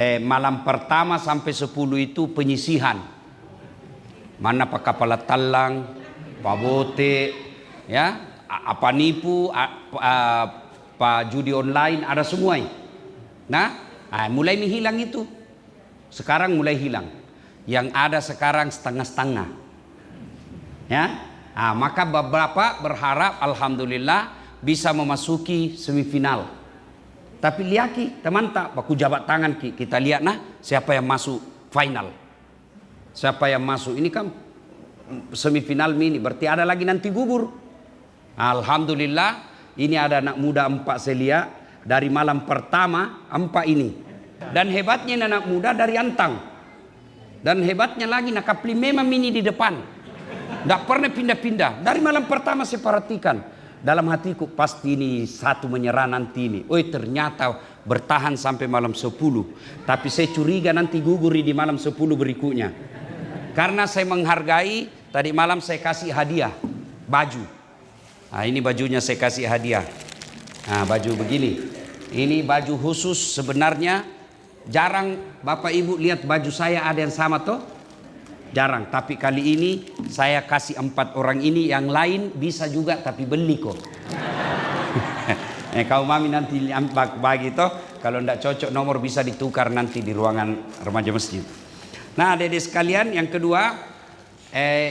Malam pertama sampai 10 itu penyisihan. Mana Pak Kepala Talang, Pak Bote, ya, apa nipu, Pak judi online, ada semua. Nah, mulai hilang itu. Sekarang mulai hilang. Yang ada sekarang setengah-setengah. Ya, maka beberapa berharap alhamdulillah bisa memasuki semifinal. Tapi lihat teman tak, baku jabat tangan kita lihat siapa yang masuk final. Siapa yang masuk ini kan semifinal mini, berarti ada lagi nanti gugur. Alhamdulillah ini ada anak muda 4 saya lihat dari malam pertama 4 ini. Dan hebatnya anak muda dari Antang. Dan hebatnya lagi Kapli memang mini di depan. Tidak pernah pindah-pindah. Dari malam pertama saya perhatikan. Dalam hatiku pasti ini satu menyerah nanti ini. Ternyata bertahan sampai malam 10. Tapi saya curiga nanti gugur di malam 10 berikutnya. Karena saya menghargai, tadi malam saya kasih hadiah baju. Ini bajunya saya kasih hadiah. Baju begini. Ini baju khusus, sebenarnya jarang Bapak Ibu lihat baju saya ada yang sama toh. Jarang, tapi kali ini saya kasih 4 orang ini, yang lain bisa juga tapi beli kok. Kau mami nanti bagi toh, kalau tidak cocok nomor bisa ditukar nanti di ruangan remaja masjid. Nah, adik-adik sekalian, yang kedua,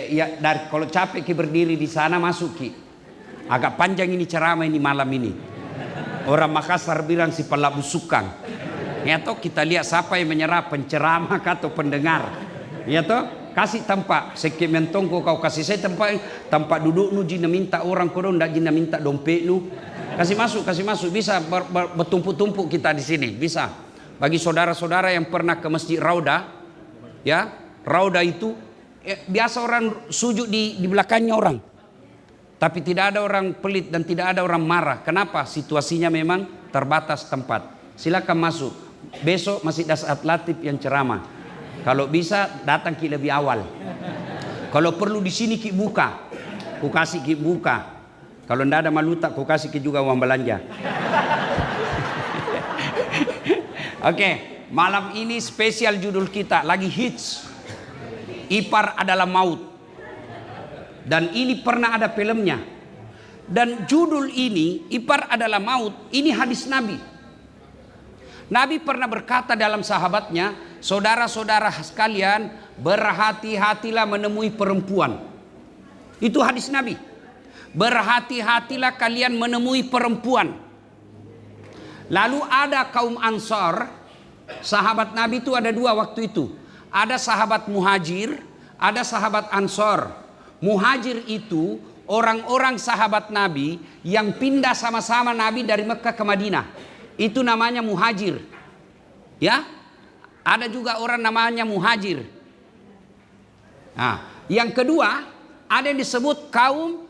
ya kalau capek berdiri di sana masuk agak panjang ini ceramah ini malam ini. Orang Makassar bilang si pelabusukan. Ya toh, kita lihat siapa yang menyerah, penceramah atau pendengar. Ya toh. Kasih tempat, sekip mentongko kau kasih saya tempat duduk nu jina minta orang kodo ndak jina minta dompet nu. Kasih masuk bisa bertumpuk-tumpuk kita di sini, bisa. Bagi saudara-saudara yang pernah ke Masjid Rauda, ya, Rauda itu biasa orang sujud di belakangnya orang. Tapi tidak ada orang pelit dan tidak ada orang marah. Kenapa? Situasinya memang terbatas tempat. Silakan masuk. Besok Masjid Dasat Latif yang ceramah. Kalau bisa datang lebih awal. Kalau perlu di sini buka, ku kasih buka. Kalau ndak ada maluta, ku kasih juga uang belanja. Oke, malam ini spesial judul kita lagi hits. Ipar adalah maut. Dan ini pernah ada filmnya. Dan judul ini Ipar adalah maut. Ini hadis Nabi. Nabi pernah berkata dalam sahabatnya, saudara-saudara sekalian, berhati-hatilah menemui perempuan. Itu hadis Nabi. Berhati-hatilah kalian menemui perempuan. Lalu ada kaum Ansar, sahabat Nabi itu ada 2 waktu itu. Ada sahabat Muhajir, ada sahabat Ansar. Muhajir itu orang-orang sahabat Nabi yang pindah sama-sama Nabi dari Mekah ke Madinah. Itu namanya muhajir. Ya, ada juga orang namanya muhajir. Yang kedua, ada yang disebut kaum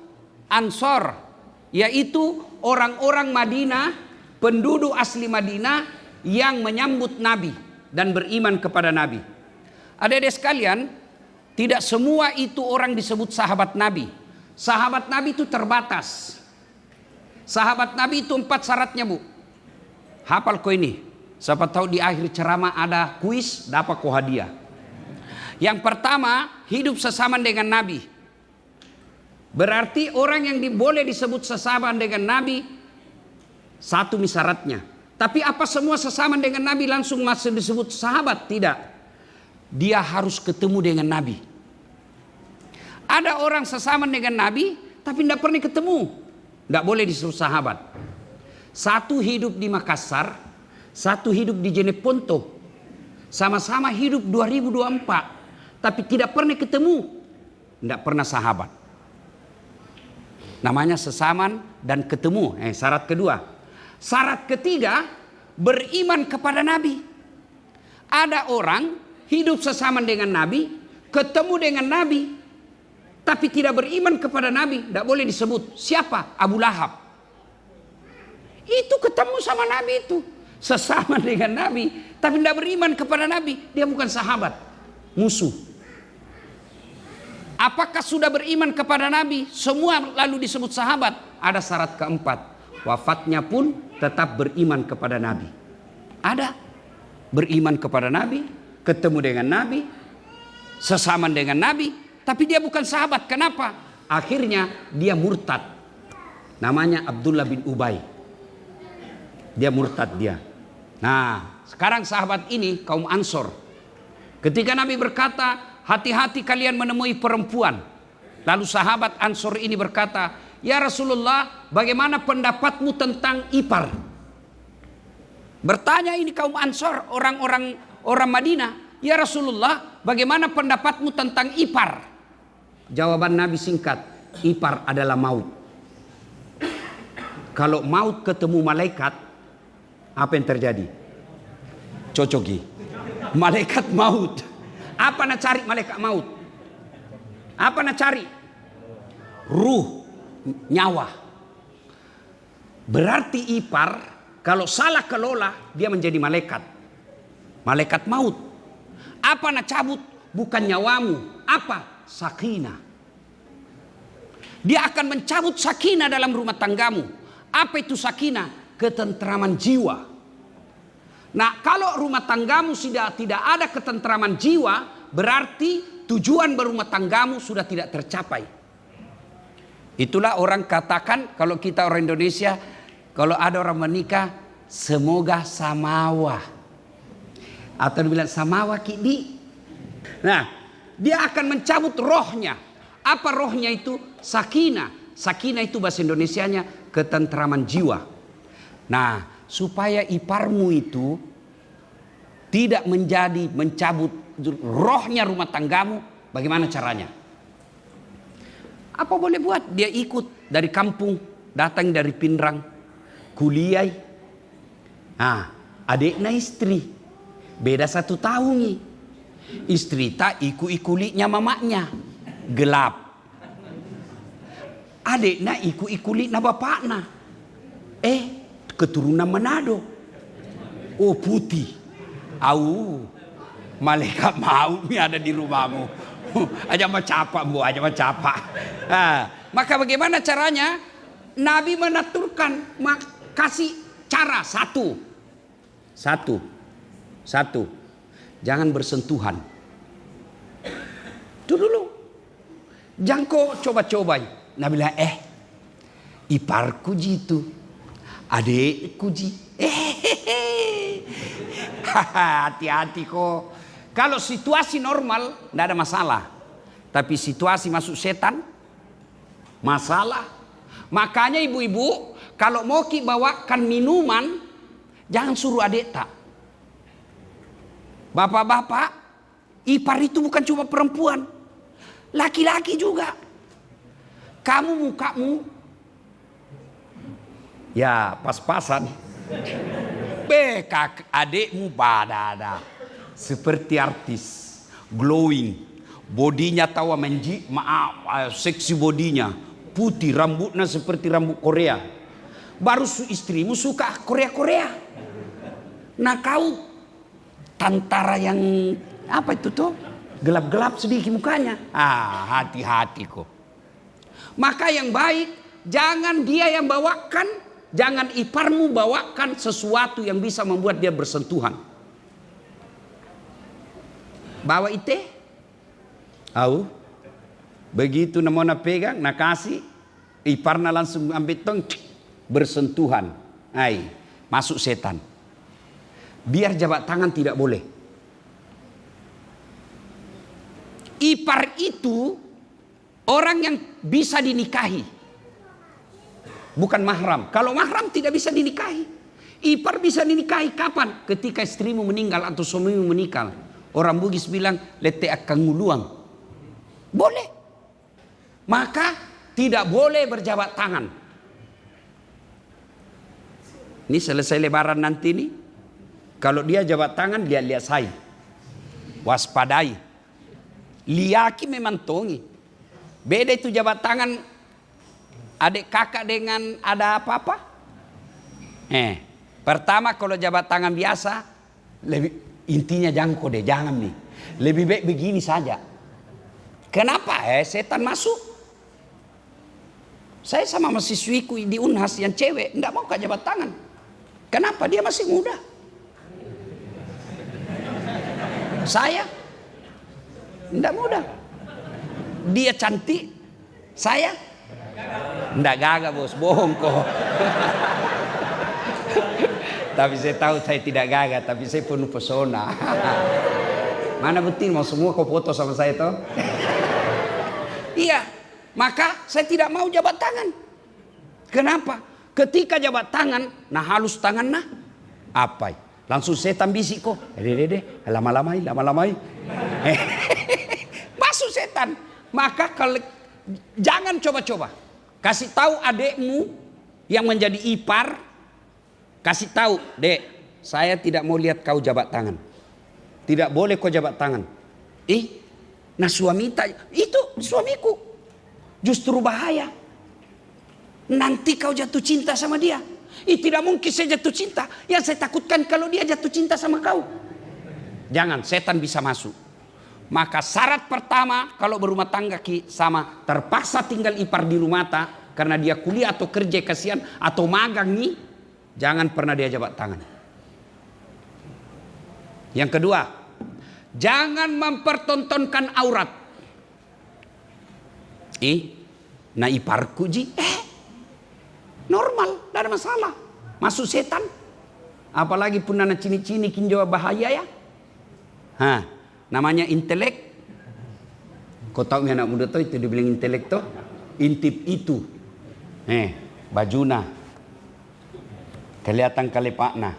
Ansor, yaitu orang-orang Madinah, penduduk asli Madinah yang menyambut Nabi dan beriman kepada Nabi. Adik-adik sekalian, tidak semua itu orang disebut sahabat Nabi. Sahabat Nabi itu terbatas. Sahabat Nabi itu 4 syaratnya, Bu. Hafal kau ini. Siapa tahu di akhir ceramah ada kuis, dapat kau hadiah. Yang pertama, hidup sesama dengan Nabi. Berarti orang yang boleh disebut sesama dengan Nabi, satu syaratnya. Tapi apa semua sesama dengan Nabi langsung masih disebut sahabat? Tidak. Dia harus ketemu dengan Nabi. Ada orang sesama dengan Nabi, tapi tidak pernah ketemu. Tidak boleh disebut sahabat. Satu hidup di Makassar, satu hidup di Jeneponto. Sama-sama hidup 2024. Tapi tidak pernah ketemu. Tidak pernah sahabat. Namanya sesaman dan ketemu. Syarat kedua. Syarat ketiga, beriman kepada Nabi. Ada orang hidup sesama dengan Nabi, ketemu dengan Nabi, tapi tidak beriman kepada Nabi. Tidak boleh disebut. Siapa? Abu Lahab. Itu ketemu sama Nabi itu. Sesama dengan Nabi. Tapi tidak beriman kepada Nabi. Dia bukan sahabat. Musuh. Apakah sudah beriman kepada Nabi? Semua lalu disebut sahabat. Ada syarat keempat. Wafatnya pun tetap beriman kepada Nabi. Ada. beriman kepada Nabi, ketemu dengan Nabi, sesama dengan Nabi, tapi dia bukan sahabat. Kenapa? Akhirnya dia murtad. Namanya Abdullah bin Ubay. Dia murtad dia. Nah, sekarang sahabat ini kaum Ansor. Ketika Nabi berkata, hati-hati kalian menemui perempuan. Lalu sahabat Ansor ini berkata, ya Rasulullah, bagaimana pendapatmu tentang ipar? Bertanya ini kaum Ansor, orang Madinah. Ya Rasulullah, bagaimana pendapatmu tentang ipar? Jawaban Nabi singkat, ipar adalah maut. Kalau maut ketemu malaikat, apa yang terjadi? Cocoki. Malaikat maut. Apa nak cari malaikat maut? Apa nak cari? Ruh, nyawa. Berarti ipar kalau salah kelola dia menjadi malaikat. Malaikat maut. Apa nak cabut? Bukan nyawamu. Apa? Sakinah. Dia akan mencabut sakinah dalam rumah tanggamu. Apa itu sakinah? Ketentraman jiwa. Nah, kalau rumah tanggamu sudah tidak ada ketentraman jiwa, berarti tujuan berumah tanggamu sudah tidak tercapai. Itulah orang katakan, kalau kita orang Indonesia, kalau ada orang menikah, semoga samawa. Atau dibilang samawa kidi. Nah, dia akan mencabut rohnya. Apa rohnya itu? Sakinah. Sakinah itu bahasa Indonesianya ketentraman jiwa. Nah, supaya iparmu itu tidak mencabut rohnya rumah tanggamu, bagaimana caranya? Apa boleh buat? Dia ikut dari kampung, datang dari Pinrang, kuliah. Nah, adiknya istri, beda 1 tahun nih. Istri tak ikut-ikutnya mamaknya, gelap. Adiknya ikut-ikutnya bapaknya, keturunan Manado. Oh putih. Malaikat maut ni ada di rumahmu. Aja mencapak bu, aja mencapak. Maka bagaimana caranya? Nabi menaturkan, kasih cara satu. Jangan bersentuhan. Itu dulu. Jangan kau coba-coba. Nabi bilang, iparku jitu. Adikku ji. Hati-hati kok. Kalau situasi normal tidak ada masalah. Tapi situasi masuk setan, masalah. Makanya ibu-ibu, kalau mau bawakan minuman, jangan suruh adik tak. Bapak-bapak, ipar itu bukan cuma perempuan, laki-laki juga. Mukamu ya pas-pasan. Adikmu badada seperti artis, glowing, bodinya tawa seksi bodinya, putih, rambutnya seperti rambut Korea. Baru istrimu suka Korea. Nah kau tantara yang apa itu tuh, gelap-gelap sedikit mukanya. Hati-hati kok. Maka yang baik, jangan dia yang bawakan, jangan iparmu bawakan sesuatu yang bisa membuat dia bersentuhan. Bawa ite, begitu namanya pegang, nak kasih, iparna langsung ambil tong, bersentuhan, masuk setan. Biar jabat tangan tidak boleh. Ipar itu orang yang bisa dinikahi, bukan mahram. Kalau mahram tidak bisa dinikahi. Ipar bisa dinikahi kapan? Ketika istrimu meninggal atau suamimu meninggal. Orang Bugis bilang lete akan nguluang. Boleh. Maka tidak boleh berjabat tangan. Ini selesai lebaran nanti nih. Kalau dia jabat tangan, lihat saya. Waspadai. Liaki memang tongi. Beda itu jabat tangan adik kakak dengan ada apa-apa. Pertama kalau jabat tangan biasa, intinya jangan nih. Lebih baik begini saja. Kenapa? Setan masuk. Saya sama mahasiswiku di Unhas yang cewek, enggak mau jabat tangan. Kenapa? Dia masih muda. Saya tidak mudah. Dia cantik, saya tidak gagah bos, bohong kok. Tapi saya tahu saya tidak gagah, tapi saya penuh pesona. Mana bukti mau semua kau foto sama saya toh? Iya, maka saya tidak mau jabat tangan. Kenapa? Ketika jabat tangan, nah halus tangan nah apa? Langsung setan bisik kok. Dede, lama-lamai. Masuk setan. Maka kalau jangan coba-coba. Kasih tahu adekmu yang menjadi ipar, kasih tahu, "Dek, saya tidak mau lihat kau jabat tangan. Tidak boleh kau jabat tangan." Nah suami itu suamiku. Justru bahaya. Nanti kau jatuh cinta sama dia. Tidak mungkin saya jatuh cinta. Yang saya takutkan kalau dia jatuh cinta sama kau. Jangan, setan bisa masuk. Maka syarat pertama kalau berumah tangga sama terpaksa tinggal ipar di rumah karena dia kuliah atau kerja kasihan atau magang nih, jangan pernah dia jabat tangan. Yang kedua, jangan mempertontonkan aurat. Nah iparku ji, normal, tidak ada masalah. Masuk setan. Apalagi pun anak cini-cini kinjawa bahaya ya. Namanya intelek. Kau tahu anak muda tuh itu dibilang intelek tuh? Intip itu. Bajuna. Kelihatan kalepakna.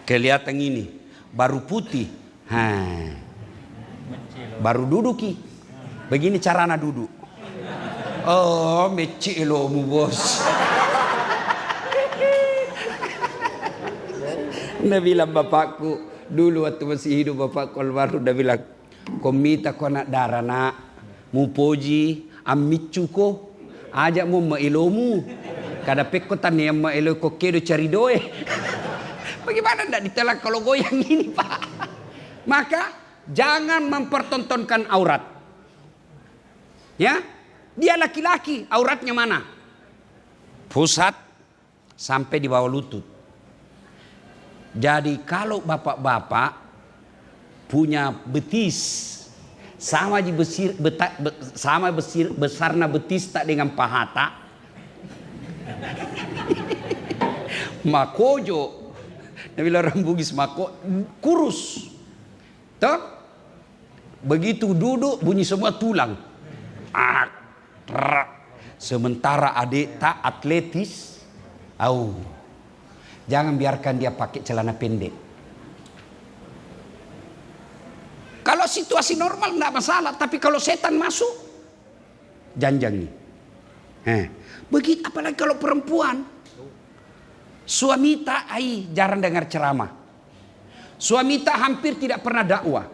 Kelihatan ini. Baru putih. Baru duduki. Begini carana duduk. Oh, meci elomu bos. Dia bilang bapakku dulu waktu masih hidup, bapak almarhum dia bilang, "Komita ko anak darah nak, mu poji amicu ko, ajak mu maelomu, kada pekko tani yang maelo ko kedo cari doe." Bagaimana tidak ditelak kalau goyang ini pak? Maka jangan mempertontonkan aurat. Ya, dia laki-laki, auratnya mana? Pusat sampai di bawah lutut. Jadi kalau bapak-bapak punya betis sama besarnya betis tak dengan pahata, makojo, nabi orang Bugis mako kurus, toh begitu duduk bunyi semua tulang, sementara adik tak atletis, jangan biarkan dia pakai celana pendek. Kalau situasi normal tidak masalah, tapi kalau setan masuk, janjang nih. Begitu apalagi kalau perempuan. Suami tak jarang dengar ceramah. Suami tak hampir tidak pernah dakwah.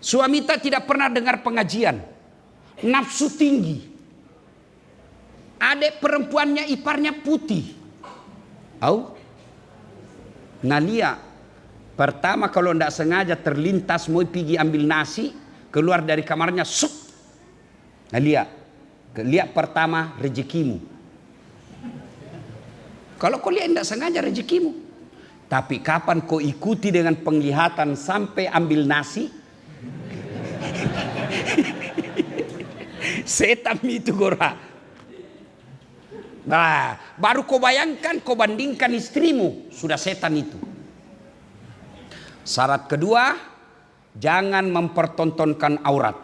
Suami tak tidak pernah dengar pengajian. Nafsu tinggi. Adik perempuannya iparnya putih. Nalia pertama kalau tidak sengaja terlintas mau pergi ambil nasi, keluar dari kamarnya, sup. Nalia, lihat pertama rezekimu. Kalau kau lihat tidak sengaja rezekimu. Tapi kapan kau ikuti dengan penglihatan sampai ambil nasi? Setan itu gora. Nah, baru kau bayangkan, kau bandingkan istrimu, sudah setan itu. Syarat kedua, jangan mempertontonkan aurat.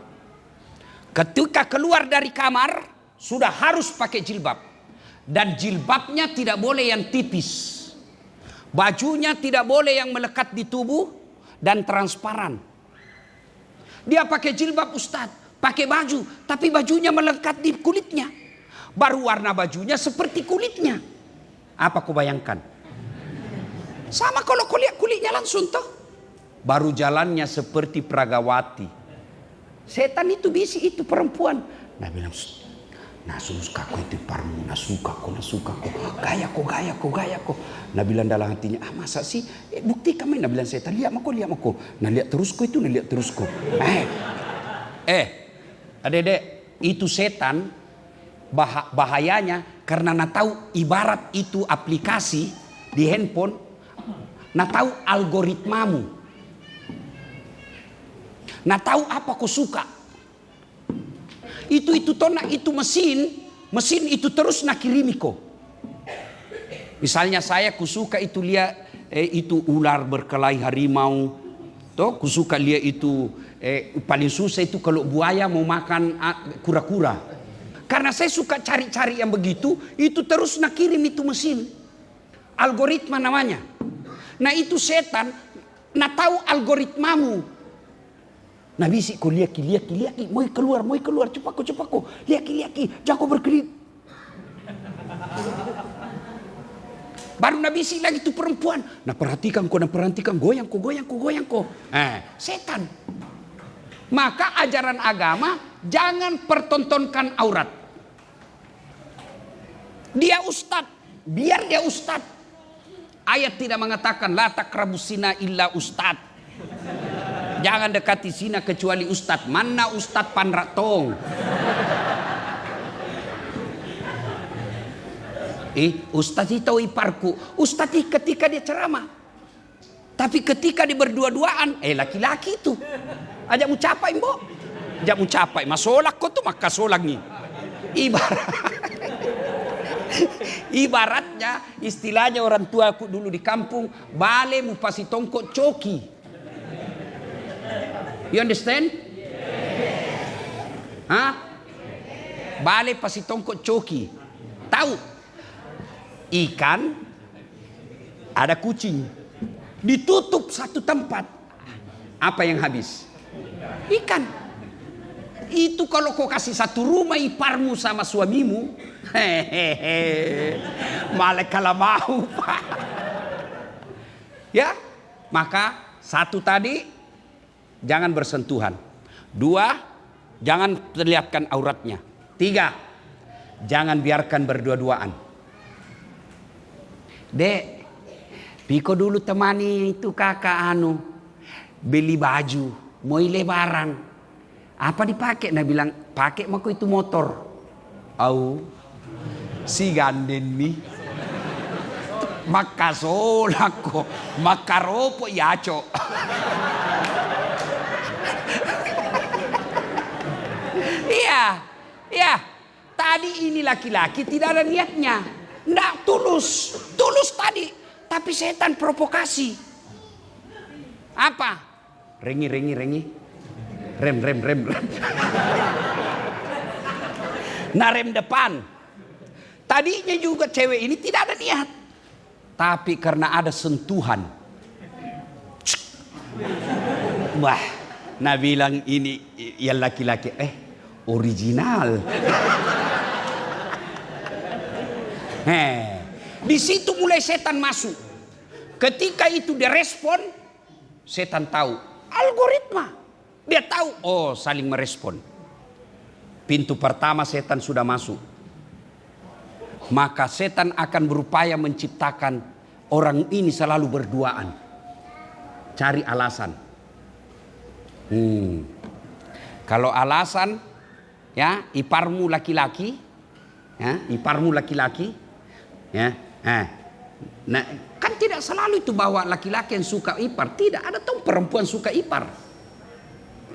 Ketika keluar dari kamar, sudah harus pakai jilbab. Dan jilbabnya tidak boleh yang tipis. Bajunya tidak boleh yang melekat di tubuh dan transparan. Dia pakai jilbab Ustadz, pakai baju, tapi bajunya melekat di kulitnya. Baru warna bajunya seperti kulitnya. Apa kau bayangkan? Sama kalau kau lihat kulitnya langsung toh. Baru jalannya seperti Pragawati. Setan itu bisi itu perempuan. Nah bilang, "Nasuka ko itu parmu, nasuka ko. Gaya ko. Nah bilang dalam hatinya, masa sih? Bukti kami. Nah bilang setan, lihat mako. Nah lihat terus ko. Adek, itu setan. Bahayanya karena tahu ibarat itu aplikasi di handphone, tahu algoritmamu. Nah tahu apa kau suka. Itu tona itu mesin itu terus nak kirimi kau. Misalnya saya kusuka itu lihat itu ular berkelahi harimau. Toh kusuka lihat itu paling susah itu kalau buaya mau makan kura-kura. Karena saya suka cari-cari yang begitu, itu terus nak kirim itu mesin. Algoritma namanya. Nah itu setan, nah tahu algoritmamu. Nah bisi kau liaki, mau keluar, cepat kau, liaki, jangan kau berkelit. Baru Nabi si lagi itu perempuan. Nah perhatikan kau, goyang kau. Setan. Maka ajaran agama jangan pertontonkan aurat. Dia ustad, biar dia ustad. Ayat tidak mengatakan la taqrabus zina illa ustad. Jangan dekati zina kecuali ustad. Mana ustad panratong? Ustaz itu tahu iparku. Ustaz itu ketika dia ceramah. Tapi ketika dia berdua-duaan, laki-laki itu. Ajak mu capai, mbok. Ajak mu capai. Masolak kau tuh maka solak nih. Ibaratnya istilahnya orang tua aku dulu di kampung, bale mu pasi tongkok coki. You understand? Hah? Bale pasi tongkok coki. Tahu? Ikan, ada kucing, ditutup satu tempat. Apa yang habis? Ikan. Itu kalau kau kasih satu rumah iparmu sama suamimu, malah kalah mau. Ya, maka satu tadi jangan bersentuhan. Dua, jangan terlihatkan auratnya. Tiga, jangan biarkan berdua-duaan. Dek, Piko dulu temani itu kakak beli baju, mau lebaran. Apa dipakai? Nah bilang, pakai mako itu motor. Au, si ganden nih. Maka solako, maka ropo yaco. Iya. Tadi ini laki-laki tidak ada niatnya. Nggak tulus tadi, tapi setan provokasi. Apa? Rengi, rem. Nah rem depan. Tadinya juga cewek ini tidak ada niat, tapi karena ada sentuhan, wah, nah bilang ini yang laki-laki, original. Di situ mulai setan masuk. Ketika itu dia respon, setan tahu algoritma. Dia tahu, saling merespon. Pintu pertama setan sudah masuk. Maka setan akan berupaya menciptakan orang ini selalu berduaan. Cari alasan. Kalau alasan, ya iparmu laki-laki, nah kan tidak selalu itu bahwa laki-laki yang suka ipar. Tidak, ada tuh perempuan suka ipar.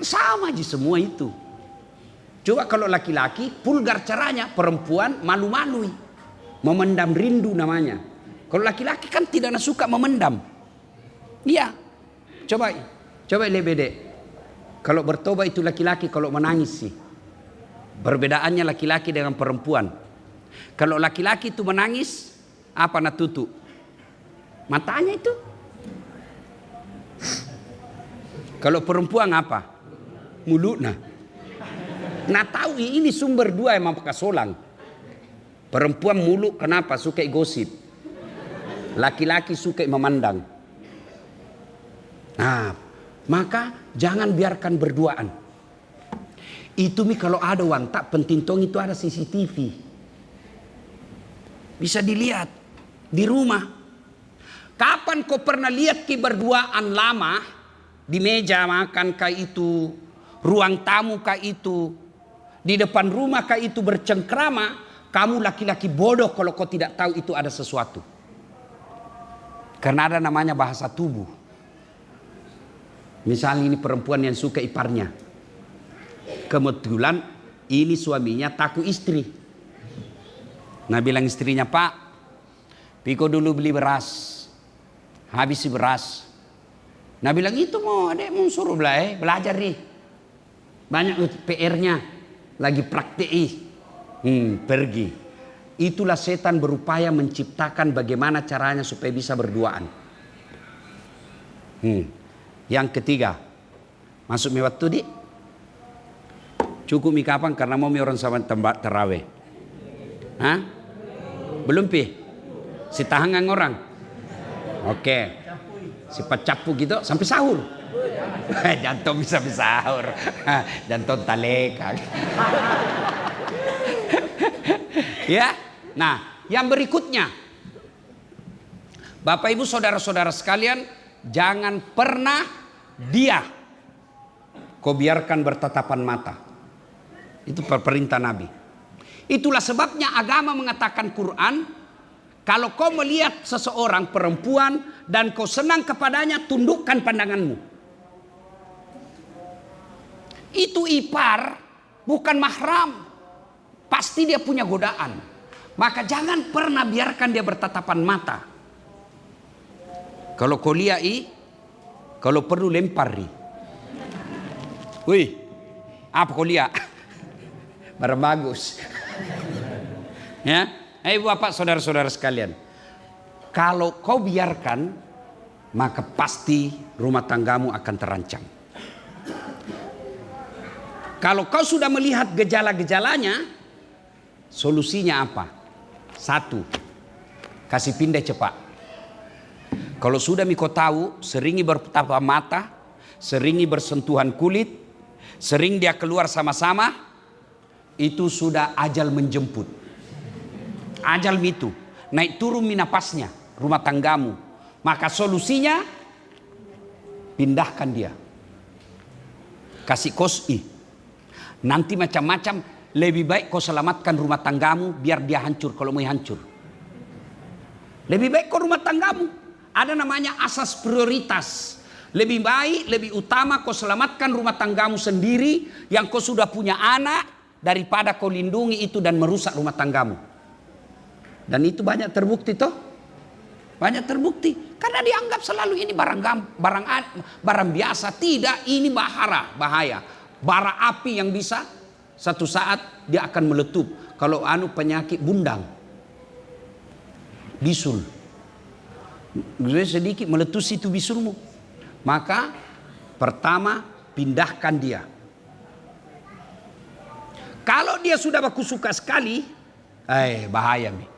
Sama aja semua itu. Coba kalau laki-laki vulgar caranya, perempuan malu-malui, memendam rindu namanya. Kalau laki-laki kan tidak suka memendam. Iya. Coba lebede. Kalau bertobat itu laki-laki, kalau menangis sih. Perbedaannya laki-laki dengan perempuan. Kalau laki-laki itu menangis, apa nak tutup? Matanya itu. Kalau perempuan apa? Mulutnya. Nah tahu ini sumber dua emang kasolang. Perempuan mulut kenapa? Suka gosip. Laki-laki suka memandang. Nah, maka jangan biarkan berduaan. Itu kalau ada wantak pentintong itu ada CCTV. Bisa dilihat di rumah. Kapan kau pernah lihat berduaan lama di meja makan kah itu, ruang tamu kah itu, di depan rumah kah itu bercengkrama, kamu laki-laki bodoh kalau kau tidak tahu itu ada sesuatu. Karena ada namanya bahasa tubuh. Misalnya ini perempuan yang suka iparnya. Kebetulan ini suaminya takut istri. Nah bilang istrinya, Pak, Piko dulu beli beras. Habis beras. Nah bilang itu mau adek mau suruh belajar nih. Banyak PR-nya. Lagi praktik. Pergi. Itulah setan berupaya menciptakan bagaimana caranya supaya bisa berduaan. Yang ketiga, masuk mi waktu di. Cukup mi kapan karena mau mi orang sama tempat terawih. Hah? Belum pi? Si tahangan orang. Oke. Si pacapu gitu sampai sahur. Jantung bisa sahur. Jantung taleka. Ya. Nah, yang berikutnya. Bapak Ibu saudara-saudara sekalian, jangan pernah dia kau biarkan bertatapan mata. Itu perintah Nabi. Itulah sebabnya agama mengatakan Quran, kalau kau melihat seseorang perempuan dan kau senang kepadanya, tundukkan pandanganmu. Itu ipar, bukan mahram. Pasti dia punya godaan. Maka jangan pernah biarkan dia bertatapan mata. Kalau kau lihat, kalau perlu lempari. Wih, apa kau lihat? Barang bagus. Ya, Bapak saudara-saudara sekalian. Kalau kau biarkan, maka pasti rumah tanggamu akan terancam. Kalau kau sudah melihat gejala-gejalanya, solusinya apa? 1, kasih pindah cepat. Kalau sudah kau tahu, seringi bertatap mata, seringi bersentuhan kulit, sering dia keluar sama-sama, itu sudah ajal menjemput. Ajal itu naik turun napasnya rumah tanggamu. Maka solusinya pindahkan dia. Kasih kosi. Nanti macam-macam, lebih baik kau selamatkan rumah tanggamu biar dia hancur kalau mau hancur. Lebih baik kau rumah tanggamu. Ada namanya asas prioritas. Lebih baik, lebih utama kau selamatkan rumah tanggamu sendiri yang kau sudah punya anak daripada kau lindungi itu dan merusak rumah tanggamu. Dan itu banyak terbukti toh. Banyak terbukti karena dianggap selalu ini barang biasa. Tidak, ini bahaya. Bara api yang bisa satu saat dia akan meletup. Kalau penyakit bundang, bisul, sedikit meletus itu bisulmu. Maka pertama pindahkan dia. Kalau dia sudah baku suka sekali, bahaya nih.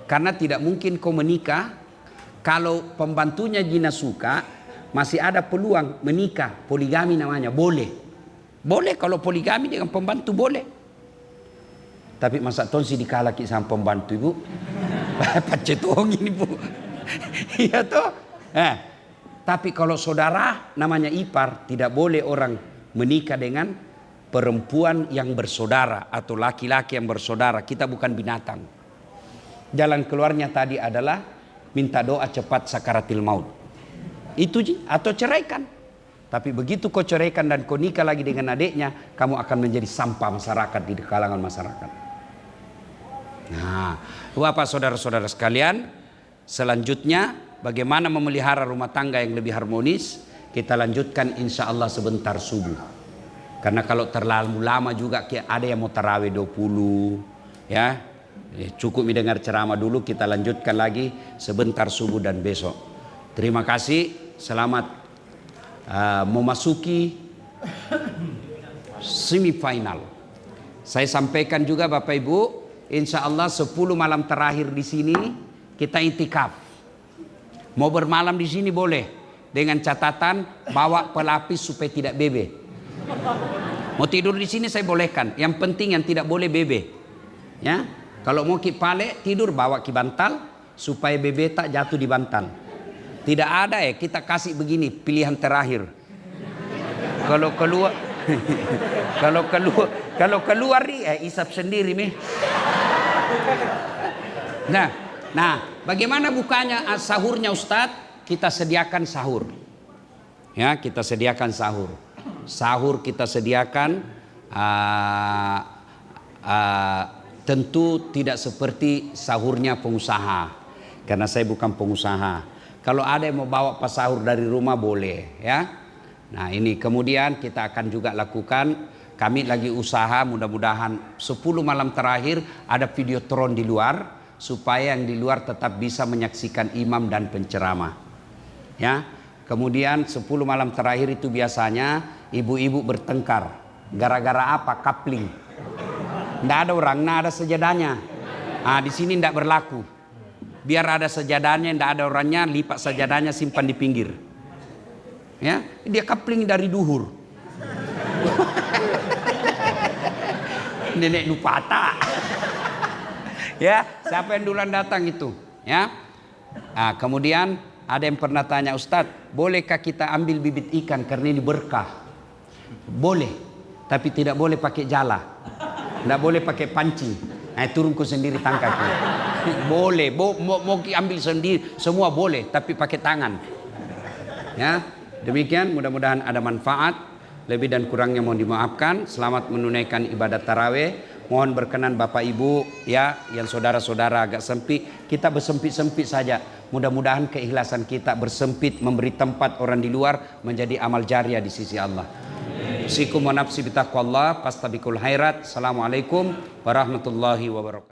Karena tidak mungkin kau menikah kalau pembantunya jina suka, masih ada peluang menikah. Poligami namanya, boleh. Boleh kalau poligami dengan pembantu boleh. Tapi masa tonsi dikalaki sama pembantu ibu? Pacetong ini bu. Iya toh. Tapi kalau saudara namanya ipar, tidak boleh orang menikah dengan perempuan yang bersaudara atau laki-laki yang bersaudara. Kita bukan binatang. Jalan keluarnya tadi adalah minta doa cepat sakaratil maut. Itu atau ceraikan. Tapi begitu kau ceraikan dan kau nikah lagi dengan adiknya, kamu akan menjadi sampah masyarakat di kalangan masyarakat. Nah, Bapak saudara-saudara sekalian, selanjutnya bagaimana memelihara rumah tangga yang lebih harmonis, kita lanjutkan insya Allah sebentar subuh. Karena kalau terlalu lama juga ada yang mau tarawih 20, ya. Cukup mendengar ceramah dulu, kita lanjutkan lagi sebentar subuh dan besok. Terima kasih, selamat memasuki semifinal. Saya sampaikan juga Bapak Ibu, insya Allah 10 malam terakhir di sini kita itikaf. Mau bermalam di sini boleh, dengan catatan bawa pelapis supaya tidak bebe. Mau tidur di sini saya bolehkan, yang penting yang tidak boleh bebe. Ya, kalau mau pale tidur bawa bantal supaya bebe tak jatuh di bantal. Tidak ada kita kasih begini pilihan terakhir. Kalau keluar nih isap sendiri nih. Nah, bagaimana bukanya sahurnya Ustadz? Kita sediakan sahur. Ya, kita sediakan sahur. Sahur kita sediakan tentu tidak seperti sahurnya pengusaha, karena saya bukan pengusaha. Kalau ada yang mau bawa pas sahur dari rumah boleh, ya. Nah ini kemudian kita akan juga lakukan, kami lagi usaha mudah-mudahan 10 malam terakhir ada videotron di luar, supaya yang di luar tetap bisa menyaksikan imam dan penceramah, ya. Kemudian 10 malam terakhir itu biasanya ibu-ibu bertengkar. Gara-gara apa? Kapling. Nggak ada orang, nggak ada sejadahnya. Nah, di sini nggak berlaku. Biar ada sejadahnya, nggak ada orangnya, lipat sejadahnya, simpan di pinggir. Ya, dia kapling dari duhur. Nenek Nupata. Ya, siapa yang duluan datang itu? Ya. Nah, kemudian ada yang pernah tanya, Ustadz, bolehkah kita ambil bibit ikan karena ini berkah? Boleh, tapi tidak boleh pakai jala, tidak boleh pakai pancing. Nah, turunku sendiri tangkapnya. Boleh, mau ambil sendiri, semua boleh, tapi pakai tangan. Ya, demikian. Mudah-mudahan ada manfaat. Lebih dan kurangnya mohon dimaafkan. Selamat menunaikan ibadat tarawih. Mohon berkenan Bapak Ibu, ya, yang saudara-saudara agak sempit, kita bersempit-sempit saja. Mudah-mudahan keikhlasan kita bersempit memberi tempat orang di luar menjadi amal jariah di sisi Allah. Usikum wa nafsi bitaqwallah, fastabiqul khairat. Assalamualaikum warahmatullahi wabarakatuh.